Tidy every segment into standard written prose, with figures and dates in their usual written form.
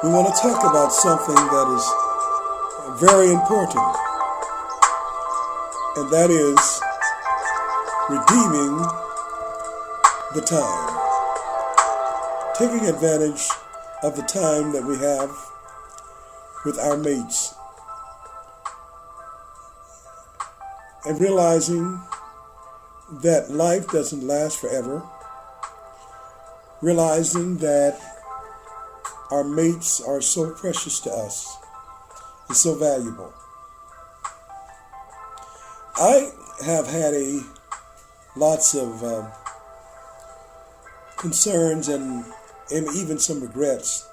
we want to talk about something that is very important, and that is redeeming the time. Taking advantage of the time that we have with our mates, and realizing that life doesn't last forever, realizing that our mates are so precious to us and so valuable. I have had lots of concerns and even some regrets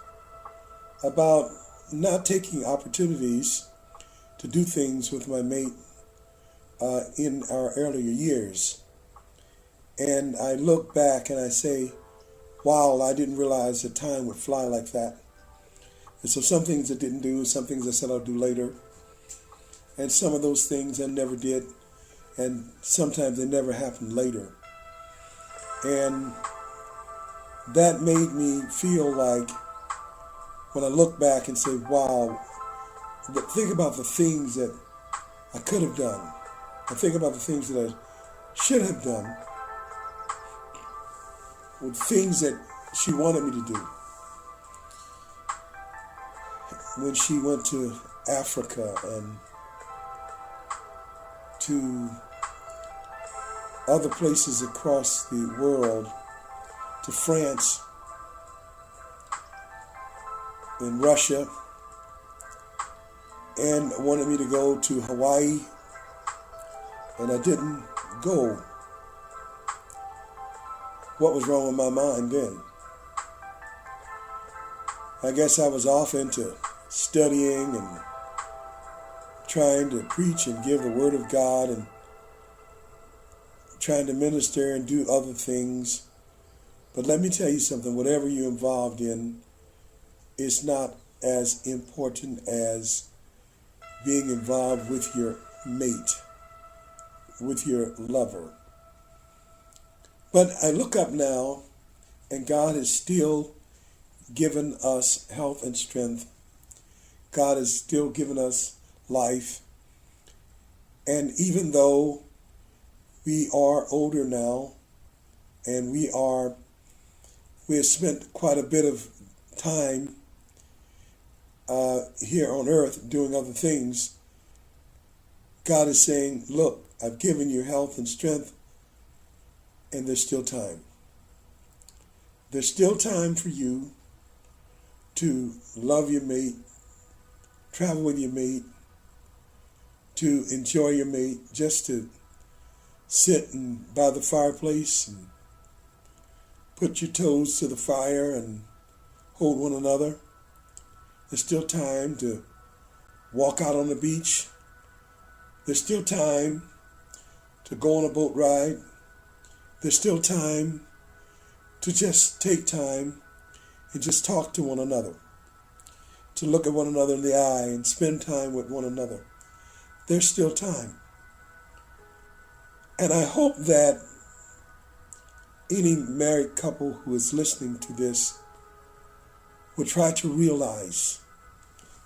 about not taking opportunities to do things with my mate in our earlier years. And I look back and I say, wow, I didn't realize that time would fly like that. And so some things I didn't do, some things I said I'll do later. And some of those things I never did. And sometimes they never happened later. And that made me feel like, when I look back and say, wow, think about the things that I could have done. I think about the things that I should have done, with things that she wanted me to do. When she went to Africa and to other places across the world, to France and Russia, and wanted me to go to Hawaii, and I didn't go. What was wrong with my mind then? I guess I was off into studying and trying to preach and give the Word of God and trying to minister and do other things. But let me tell you something, whatever you're involved in, it's not as important as being involved with your mate, with your lover. But I look up now, and God has still given us health and strength. God has still given us life. And even though we are older now, and we have spent quite a bit of time here on earth doing other things, God is saying, look, I've given you health and strength, and there's still time. There's still time for you to love your mate, travel with your mate, to enjoy your mate, just to sit by the fireplace and put your toes to the fire and hold one another. There's still time to walk out on the beach. There's still time to go on a boat ride. There's still time to just take time and just talk to one another, to look at one another in the eye and spend time with one another. There's still time. And I hope that any married couple who is listening to this will try to realize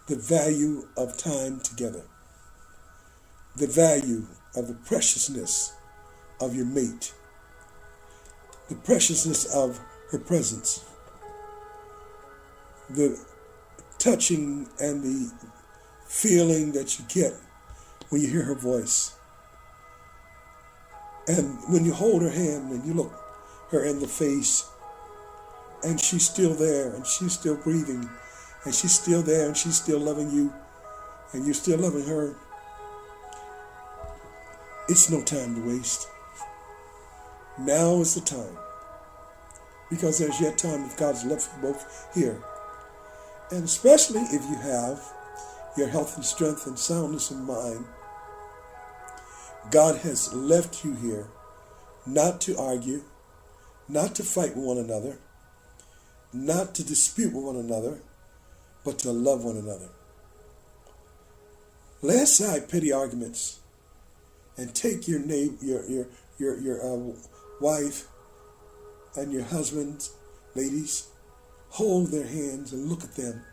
the value of time together, the value of the preciousness of your mate, the preciousness of her presence, the touching and the feeling that you get when you hear her voice. And when you hold her hand and you look her in the face, and she's still there, and she's still breathing, and she's still there, and she's still loving you, and you're still loving her, it's no time to waste. Now is the time, because there's yet time if God's left you both here. And especially if you have your health and strength and soundness of mind, God has left you here not to argue, not to fight with one another, not to dispute with one another, but to love one another. Lay aside petty arguments and take your wife and your husband, ladies, hold their hands and look at them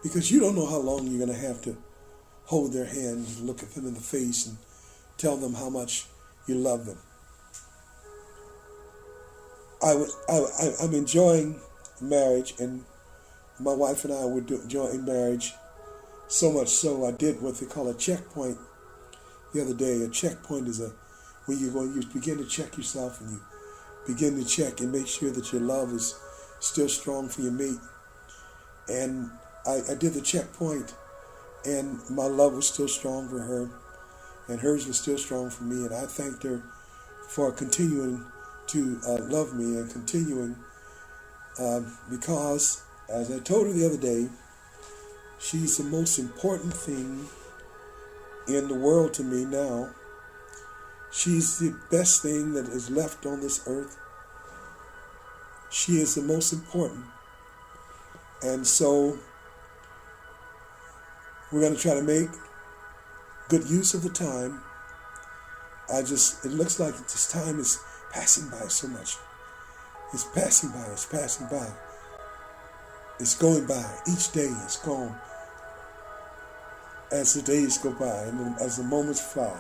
because you don't know how long you're going to have to hold their hand and look at them in the face and tell them how much you love them. I'm enjoying marriage, and my wife and I were enjoying marriage so much so I did what they call a checkpoint the other day. A checkpoint is when you begin to check yourself, and you begin to check and make sure that your love is still strong for your mate. And I did the checkpoint, and my love was still strong for her, and hers was still strong for me. And I thanked her for continuing to love me and continuing because, as I told her the other day, she's the most important thing in the world to me now. She's the best thing that is left on this earth. She is the most important. And so we're going to try to make good use of the time. It looks like this time is passing by so much. It's passing by, it's passing by. It's going by. Each day is gone. As the days go by and as the moments fly,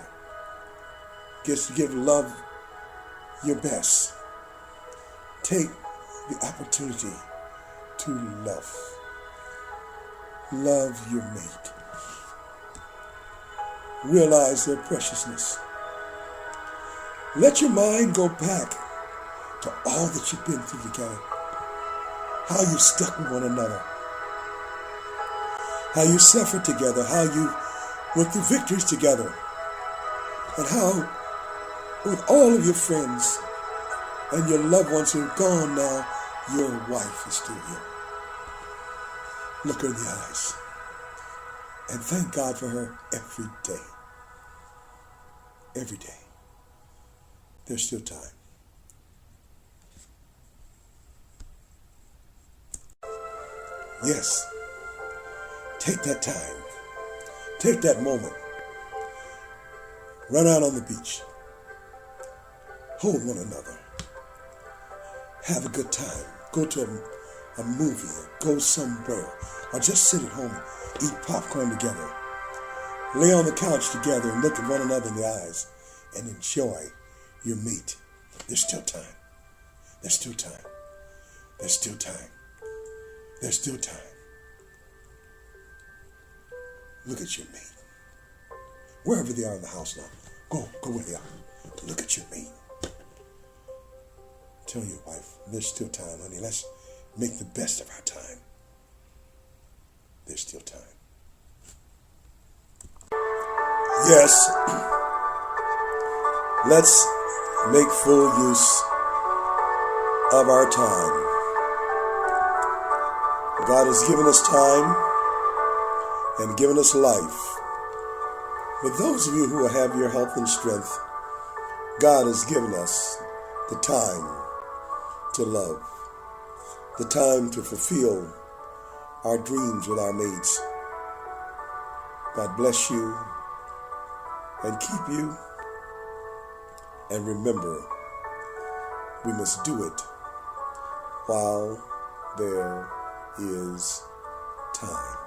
gets to give love your best. Take the opportunity to love. Love your mate. Realize their preciousness. Let your mind go back to all that you've been through together. How you stuck with one another. How you suffered together. How you went through victories together. And how with all of your friends and your loved ones who are gone now, your wife is still here. Look her in the eyes and thank God for her every day. Every day. There's still time. Yes. Take that time. Take that moment. Run out on the beach. Hold one another. Have a good time. Go to a movie or go somewhere. Or just sit at home and eat popcorn together. Lay on the couch together and look at one another in the eyes and enjoy your mate. There's still time. There's still time. There's still time. There's still time. Look at your mate. Wherever they are in the house now, go where they are. Look at your mate. Tell your wife, there's still time, honey. Let's make the best of our time. There's still time. Yes, let's make full use of our time. God has given us time and given us life. But those of you who have your health and strength, God has given us the time to love, the time to fulfill our dreams with our mates. God bless you and keep you. And remember, we must do it while there is time.